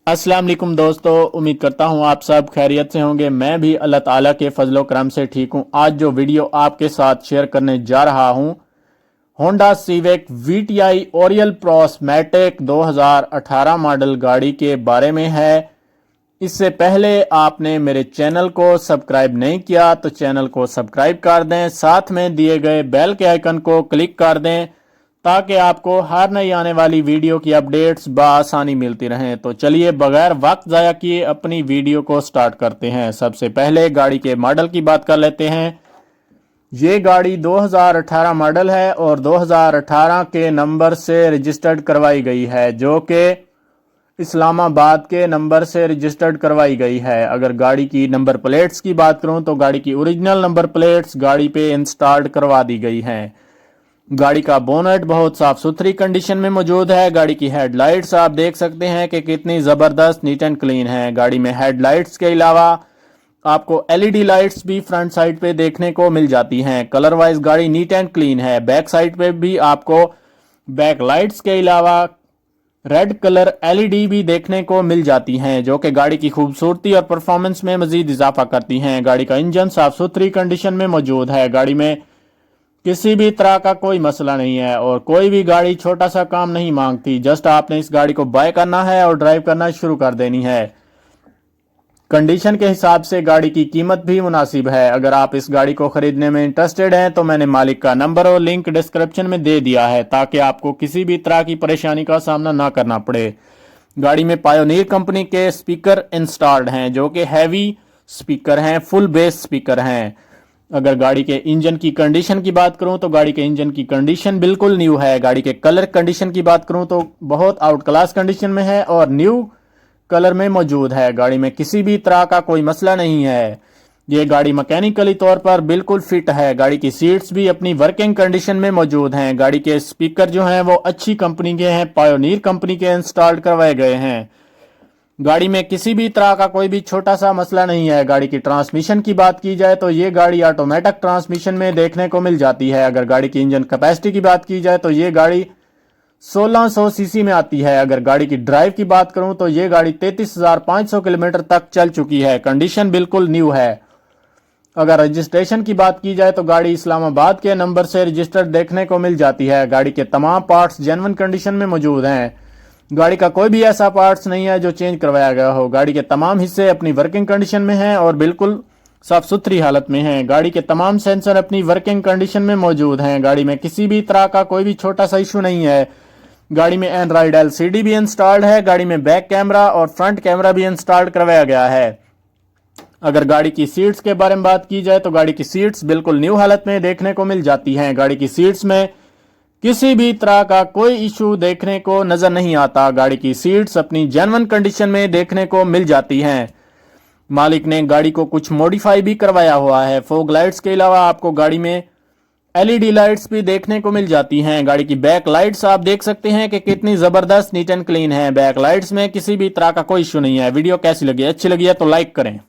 अस्सलाम वालेकुम दोस्तों, उम्मीद करता हूँ आप सब खैरियत से होंगे। मैं भी अल्लाह ताला के फजलो करम से ठीक हूँ। आज जो वीडियो आपके साथ शेयर करने जा रहा हूँ Honda civic VTi Oryol प्रोस्मैटिक 2018 model गाड़ी के बारे में है। इससे पहले आपने मेरे चैनल को सब्सक्राइब नहीं किया तो चैनल को सब्सक्राइब कर दें, साथ में दिए गए बेल के आइकन को क्लिक कर दें ताकि आपको हर नई आने वाली वीडियो की अपडेट्स बआसानी मिलती रहें। तो चलिए बगैर वक्त ज़ाया किए अपनी वीडियो को स्टार्ट करते हैं। सबसे पहले गाड़ी के मॉडल की बात कर लेते हैं। ये गाड़ी 2018 मॉडल है और 2018 के नंबर से रजिस्टर्ड करवाई गई है, जो कि इस्लामाबाद के नंबर से रजिस्टर्ड करवाई गई है। अगर गाड़ी की नंबर प्लेट्स की बात करूं तो गाड़ी की ओरिजिनल नंबर प्लेट्स गाड़ी पे इंस्टॉल्ड करवा दी गई हैं। गाड़ी का बोनेट बहुत साफ सुथरी कंडीशन में मौजूद है। गाड़ी की हेडलाइट्स आप देख सकते हैं कि कितनी ज़बरदस्त नीट एंड क्लीन है। गाड़ी में हेडलाइट्स के अलावा आपको एलईडी लाइट्स भी फ्रंट साइड पे देखने को मिल जाती हैं। कलर वाइज गाड़ी नीट एंड क्लीन है। बैक साइड पे भी आपको बैक लाइट्स के अलावा रेड कलर एलईडी भी देखने को मिल जाती हैं, जो कि गाड़ी की खूबसूरती और परफॉर्मेंस में मजीद इजाफा करती हैं। गाड़ी का इंजन साफ सुथरी कंडीशन में मौजूद है। गाड़ी में किसी भी तरह का कोई मसला नहीं है और कोई भी गाड़ी छोटा सा काम नहीं मांगती। जस्ट आपने इस गाड़ी को बाय करना है और ड्राइव करना शुरू कर देनी है। कंडीशन के हिसाब से गाड़ी की कीमत भी मुनासिब है। अगर आप इस गाड़ी को खरीदने में इंटरेस्टेड हैं तो मैंने मालिक का नंबर और लिंक डिस्क्रिप्शन में दे दिया है ताकि आपको किसी भी तरह की परेशानी का सामना ना करना पड़े। गाड़ी में पायोनियर कंपनी के स्पीकर इंस्टॉल्ड हैं, जो कि हैवी स्पीकर हैं, फुल बेस स्पीकर हैं। अगर गाड़ी के इंजन की कंडीशन की बात करूं तो गाड़ी के इंजन की कंडीशन बिल्कुल न्यू है। गाड़ी के कलर कंडीशन की बात करूं तो बहुत आउट क्लास कंडीशन में है और न्यू कलर में मौजूद है। गाड़ी में किसी भी तरह का कोई मसला नहीं है। ये गाड़ी मैकेनिकली तौर पर बिल्कुल फिट है। गाड़ी की सीट्स भी अपनी वर्किंग कंडीशन में मौजूद हैं। गाड़ी के स्पीकर जो हैं वो अच्छी कंपनी के हैं, पायोनियर कंपनी के इंस्टॉल करवाए गए हैं। गाड़ी में किसी भी तरह का कोई भी छोटा सा मसला नहीं है। गाड़ी की ट्रांसमिशन की बात की जाए तो ये गाड़ी ऑटोमेटिक ट्रांसमिशन में देखने को मिल जाती है। अगर गाड़ी की इंजन कैपेसिटी की बात की जाए तो ये गाड़ी 1600 सीसी में आती है। अगर गाड़ी की ड्राइव की बात करूं तो ये गाड़ी 33,500 किलोमीटर तक चल चुकी है। कंडीशन बिल्कुल न्यू है। अगर रजिस्ट्रेशन की बात की जाए तो गाड़ी इस्लामाबाद के नंबर से रजिस्टर्ड देखने को मिल जाती है। गाड़ी के तमाम पार्ट्स जेन्युइन कंडीशन में मौजूद हैं। गाड़ी का कोई भी ऐसा पार्ट्स नहीं है जो चेंज करवाया गया हो। गाड़ी के तमाम हिस्से अपनी वर्किंग कंडीशन में हैं और बिल्कुल साफ सुथरी हालत में हैं। गाड़ी के तमाम सेंसर अपनी वर्किंग कंडीशन में मौजूद हैं। गाड़ी में किसी भी तरह का कोई भी छोटा सा इशू नहीं है। गाड़ी में एंड्रॉइड एलसीडी भी इंस्टॉल्ड है। गाड़ी में बैक कैमरा और फ्रंट कैमरा भी इंस्टॉल करवाया गया है। अगर गाड़ी की सीट्स के बारे में बात की जाए तो गाड़ी की सीट्स बिल्कुल न्यू हालत में देखने को मिल जाती हैं। गाड़ी की सीट्स में किसी भी तरह का कोई इशू देखने को नजर नहीं आता। गाड़ी की सीट्स अपनी जेन्युइन कंडीशन में देखने को मिल जाती हैं। मालिक ने गाड़ी को कुछ मॉडिफाई भी करवाया हुआ है। फॉग लाइट्स के अलावा आपको गाड़ी में एलईडी लाइट्स भी देखने को मिल जाती हैं। गाड़ी की बैक लाइट्स आप देख सकते हैं कि कितनी जबरदस्त नीट एंड क्लीन है। बैक लाइट्स में किसी भी तरह का कोई इशू नहीं है। वीडियो कैसी लगी? अच्छी लगी है तो लाइक करें।